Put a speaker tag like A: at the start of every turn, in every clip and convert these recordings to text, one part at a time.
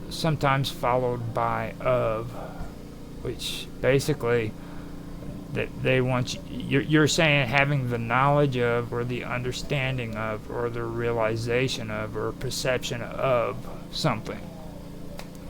A: Sometimes followed by of, which basically that they want you're saying having the knowledge of or the understanding of or the realization of or perception of something.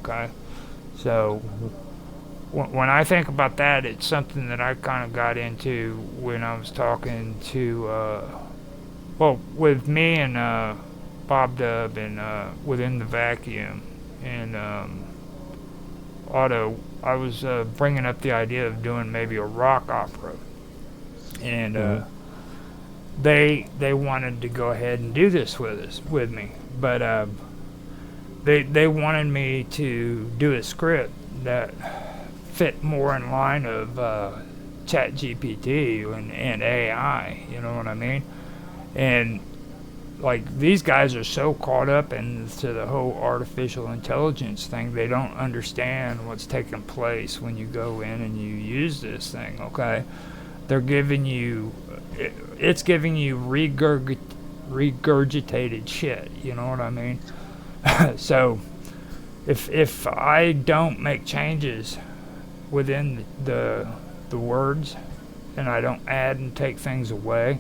A: Okay, so
B: Mhm.
A: when I think about that, it's something that I kind of got into when I was talking to well, with me and Bob Dub and within the vacuum and Otto, I was bringing up the idea of doing maybe a rock opera, and
B: Mhm.
A: they wanted to go ahead and do this with me, but they wanted me to do a script that fit more in line of Chat GPT and AI. You know what I mean? And like these guys are so caught up into the whole artificial intelligence thing, they don't understand what's taking place when you go in and you use this thing. Okay, they're giving you, it's giving you regurgitated shit. You know what I mean? So if I don't make changes within the words and I don't add and take things away,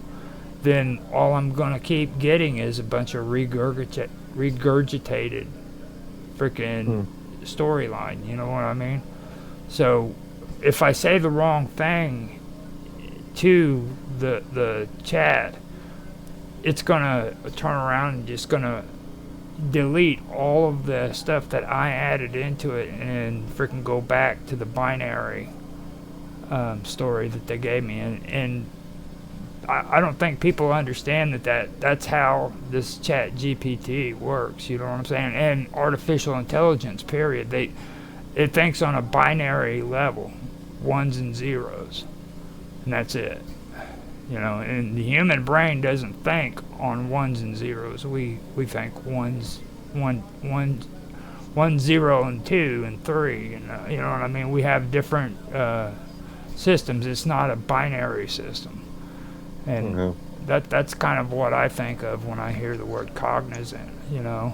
A: then all I'm going to keep getting is a bunch of regurgitated freaking
B: Mhm.
A: storyline. You know what I mean? So if I say the wrong thing to the chat, it's going to turn around and just going to delete all of the stuff that I added into it and freaking go back to the binary story that they gave me. And I don't think people understand that's how this chat GPT works. You know what I'm saying? And artificial intelligence, period. It thinks on a binary level, ones and zeros, and that's it. You know, and the human brain doesn't think on ones and zeros. We think one zero and two and three, and you know what I mean. We have different systems. It's not a binary system, and
B: Okay.
A: that's kind of what I think of when I hear the word cognizant. You know,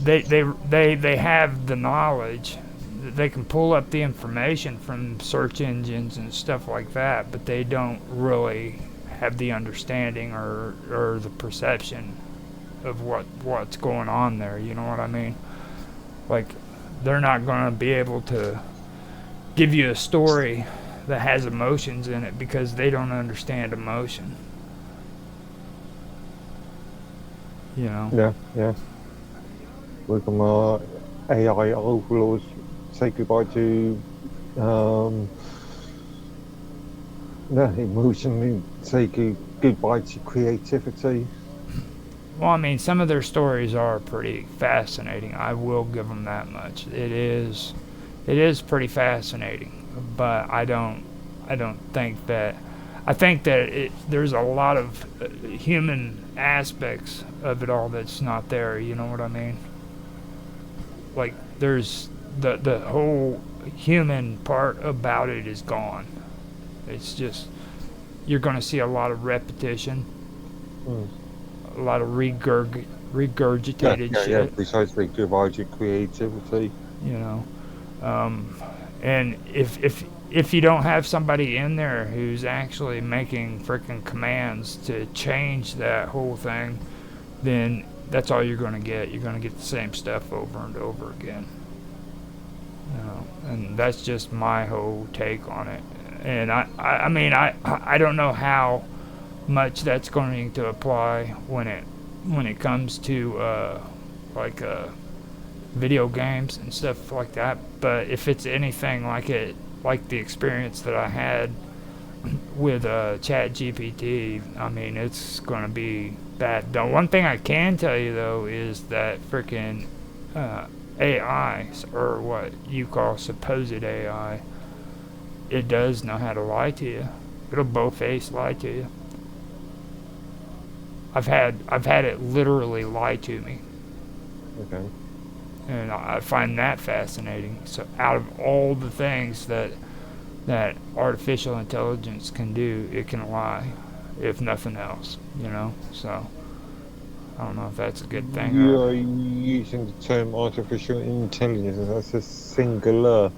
A: they have the knowledge. They can pull up the information from search engines and stuff like that, but they don't really have the understanding or the perception of what's going on there. You know what I mean? Like they're not going to be able to give you a story that has emotions in it because they don't understand emotion. You know?
B: Yeah, yeah. With them AI overlords say goodbye to um, no, emotion, say goodbye to creativity.
A: Well, I mean, some of their stories are pretty fascinating. I will give them that much. It is pretty fascinating, but I don't think that. I think that there's a lot of human aspects of it all that's not there. You know what I mean? Like there's the whole human part about it is gone. It's just you're going to see a lot of repetition,
B: Mm.
A: a lot of
B: Yeah,
A: regurgitated
B: yeah, yeah.
A: shit.
B: Precisely, goodbye to creativity.
A: You know, um, and if you don't have somebody in there who's actually making freaking commands to change that whole thing, then that's all you're going to get. You're going to get the same stuff over and over again. You know, and that's just my whole take on it. And I mean, I don't know how much that's going to apply when it comes to like video games and stuff like that. But if it's anything like the experience that I had with Chat GPT, I mean, it's going to be bad. The one thing I can tell you though is that freaking uh, AI, or what you call supposed AI, it does know how to lie to you. It'll both-face lie to you. I've had it literally lie to me,
B: Okay.
A: and I find that fascinating. So out of all the things that that artificial intelligence can do, it can lie, if nothing else, So I don't know if that's a good thing or.
B: You're using the term artificial intelligence as a singular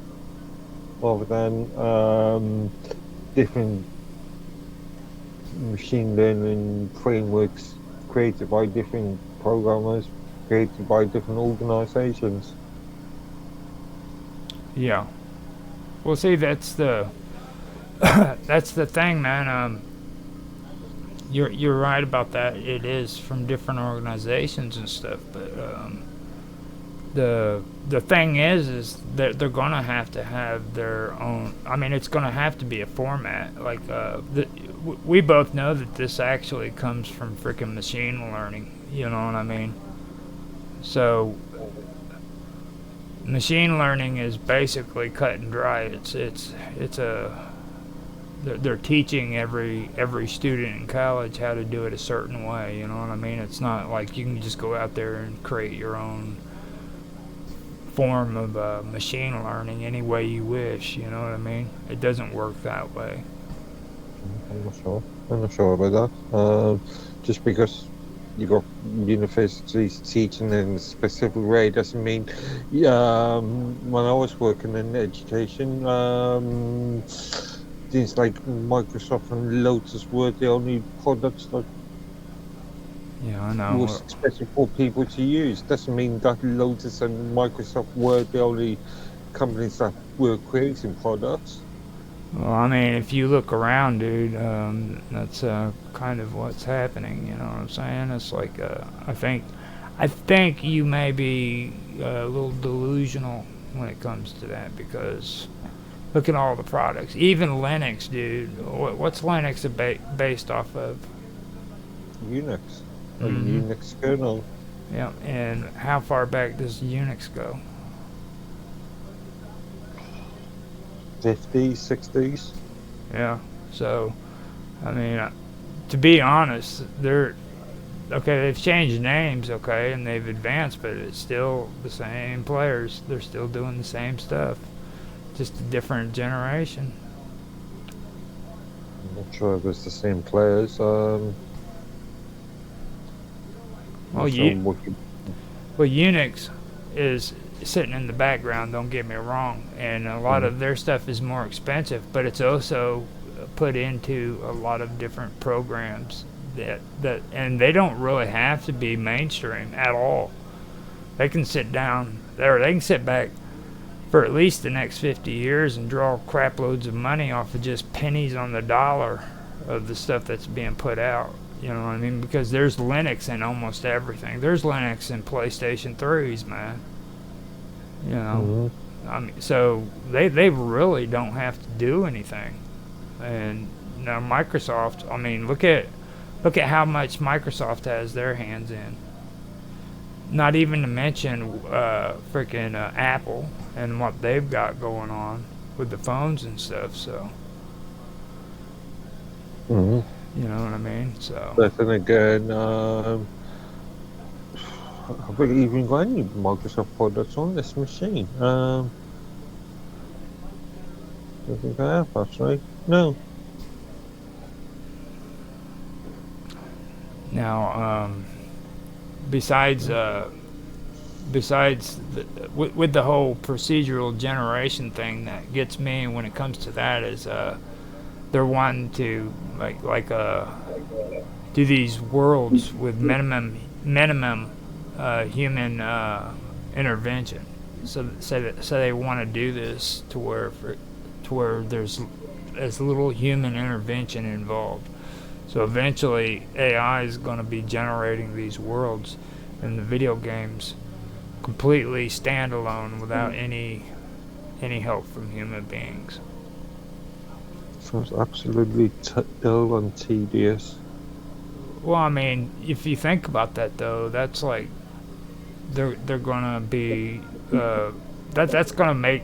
B: rather than different machine learning frameworks created by different programmers, created by different organizations.
A: Yeah. Well, see, that's the that's the thing, man. You're right about that. It is from different organizations and stuff, but the thing is that they're gonna have to have their own. I mean, it's gonna have to be a format. Like we both know that this actually comes from freaking machine learning. You know what I mean? So machine learning is basically cut and dry. It's a they're teaching every student in college how to do it a certain way. You know what I mean? It's not like you can just go out there and create your own form of machine learning any way you wish. You know what I mean? It doesn't work that way.
B: I'm not sure. I'm not sure about that. Just because you got universities teaching in a specific way doesn't mean. When I was working in education, things like Microsoft and Lotus were the only products that
A: Yeah, I know.
B: was expected for people to use. Doesn't mean that Lotus and Microsoft were the only companies that were creating products.
A: Well, I mean, if you look around, dude, that's kind of what's happening. You know what I'm saying? It's like I think you may be a little delusional when it comes to that because look at all the products. Even Linux, dude. What's Linux based off of?
B: Unix, a
A: Mm-hmm.
B: Unix kernel.
A: Yeah, and how far back does Unix go?
B: 50s, 60s.
A: Yeah. So, I mean, to be honest, they're okay. They've changed names, okay, and they've advanced, but it's still the same players. They're still doing the same stuff, just a different generation.
B: I'm not sure if it's the same players.
A: Well,
B: Not sure what you.
A: Unix is sitting in the background. Don't get me wrong, and a lot of their stuff is more expensive, but it's also put into a lot of different programs and they don't really have to be mainstream at all. They can sit down there. They can sit back for at least the next 50 years and draw crap loads of money off of just pennies on the dollar of the stuff that's being put out. You know what I mean? Because there's Linux in almost everything. There's Linux in PlayStation 3s, man. You know, I mean, so they really don't have to do anything. And now Microsoft, I mean, look at how much Microsoft has their hands in. Not even to mention freaking Apple and what they've got going on with the phones and stuff. So, you know what I mean? So.
B: But then again, have we even got any Microsoft products on this machine? I don't think I have, actually. No.
A: Now, besides with the whole procedural generation thing, that gets me when it comes to that is they're wanting to do these worlds with minimum human intervention. So they want to do this to where there's as little human intervention involved. So eventually, AI is going to be generating these worlds in the video games completely standalone without any help from human beings.
B: Sounds absolutely dull and tedious.
A: Well, I mean, if you think about that, though, that's like they're gonna be that's gonna make,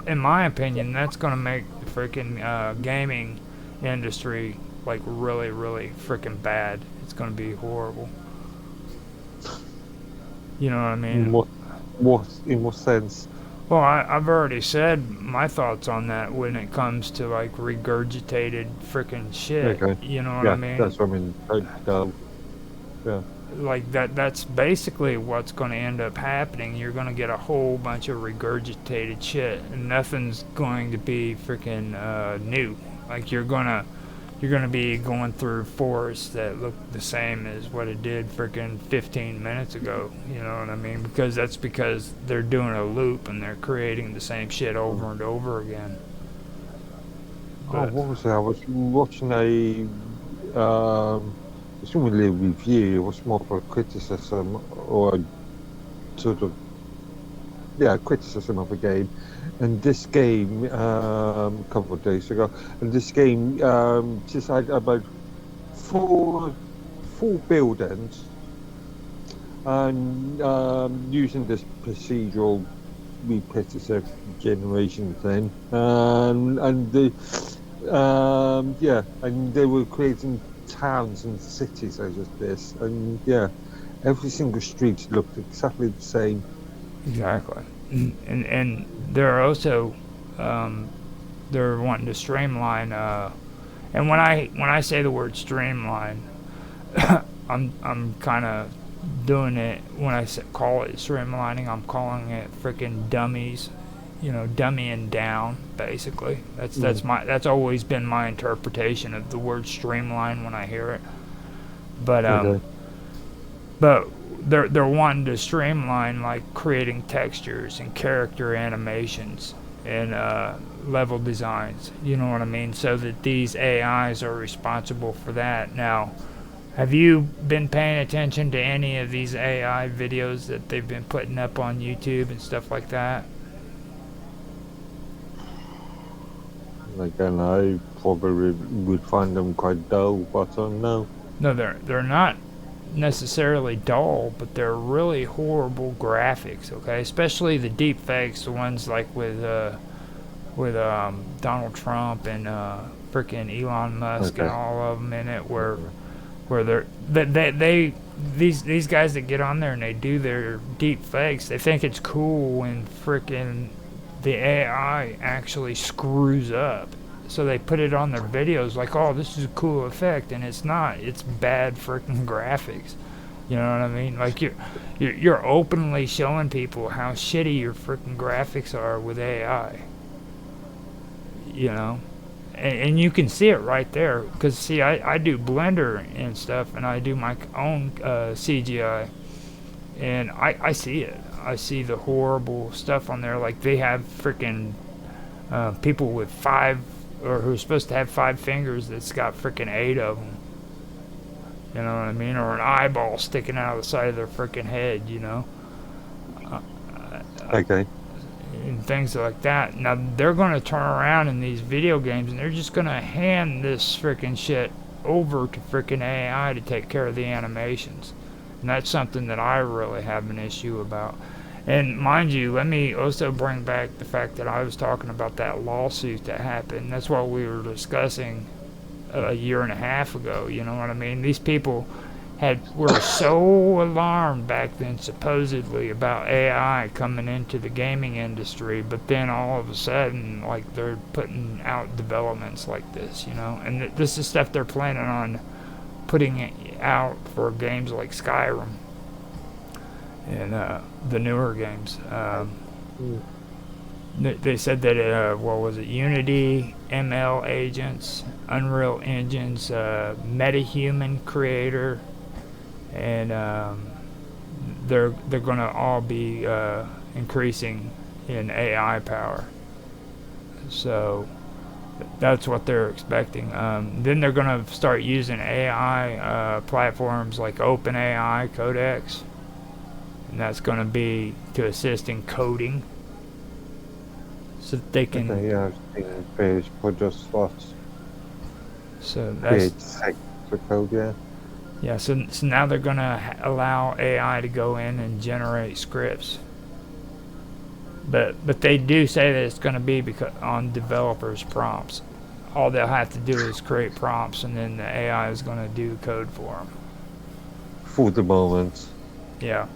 A: in my opinion, that's gonna make the freaking gaming industry like really, really freaking bad. It's gonna be horrible. You know what I mean?
B: In what sense?
A: Well, I've already said my thoughts on that when it comes to like regurgitated freaking shit.
B: Okay.
A: You know what I
B: Yeah,
A: mean?
B: that's what I mean. Yeah.
A: Like that's basically what's going to end up happening. You're going to get a whole bunch of regurgitated shit, and nothing's going to be freaking new. Like you're gonna be going through forests that look the same as what it did freaking 15 minutes ago. You know what I mean? Because they're doing a loop and they're creating the same shit
B: Mm.
A: over and over again.
B: Oh,
A: But
B: what was it? I was watching it's not really a review. It was more of a criticism or a sort of criticism of a game. And this game, a couple of days ago, and this game just had about four four buildings and using this procedural repetitive generation thing, and they were creating towns and cities out of this, and yeah, every single street looked exactly the same.
A: exactly, and they're also um, they're wanting to streamline. And when I say the word streamline, I'm kind of doing it when call it streamlining. I'm calling it freaking dummies, dummying down. Basically,
B: Mm,
A: that's always been my interpretation of the word streamline when I hear it. But
B: okay.
A: but they're wanting to streamline like creating textures and character animations and level designs. You know what I mean? So that these AIs are responsible for that now. Have you been paying attention to any of these AI videos that they've been putting up on YouTube and stuff like that?
B: Again, I probably would find them quite dull, but no.
A: No, they're not necessarily dull, but they're really horrible graphics. Okay, especially the deep fakes, the ones like with Donald Trump and freaking Elon Musk and
B: Okay.
A: all of them in it, where
B: Yeah.
A: where they these guys that get on there and they do their deep fakes, they think it's cool when freaking the AI actually screws up. So they put it on their videos like, oh, this is a cool effect, and it's not. It's bad freaking graphics. You know what I mean? Like you're openly showing people how shitty your freaking graphics are with AI. You know, and you can see it right there because see I do blender and stuff and I do my own CGI and I see it. I see the horrible stuff on there. Like they have freaking people with five or who's supposed to have five fingers that's got freaking eight of them. You know what I mean? Or an eyeball sticking out of the side of their freaking head. Uh,
B: Okay.
A: and things like that. Now they're going to turn around in these video games and they're just going to hand this freaking shit over to freaking AI to take care of the animations. And that's something that I really have an issue about. And mind you, let me also bring back the fact that I was talking about that lawsuit that happened. That's what we were discussing a year and a half ago. You know what I mean? These people were so alarmed back then supposedly about AI coming into the gaming industry, but then all of a sudden like they're putting out developments like this, and this is stuff they're planning on putting it out for games like Skyrim and the newer games.
B: Mm,
A: They said that what was it? Unity, ML agents, Unreal Engines, MetaHuman Creator, and they're going to all be increasing in AI power. So that's what they're expecting. Then they're going to start using AI platforms like OpenAI Codex, and that's going to be to assist in coding, so that they can.
B: okay, yeah, I've seen various project slots.
A: So that's
B: Create segments of code, yeah.
A: yeah. So now they're going to allow AI to go in and generate scripts. But they do say that it's going to be because on developers' prompts. All they'll have to do is create prompts, and then the AI is going to do code for them.
B: For the moment.
A: Yeah.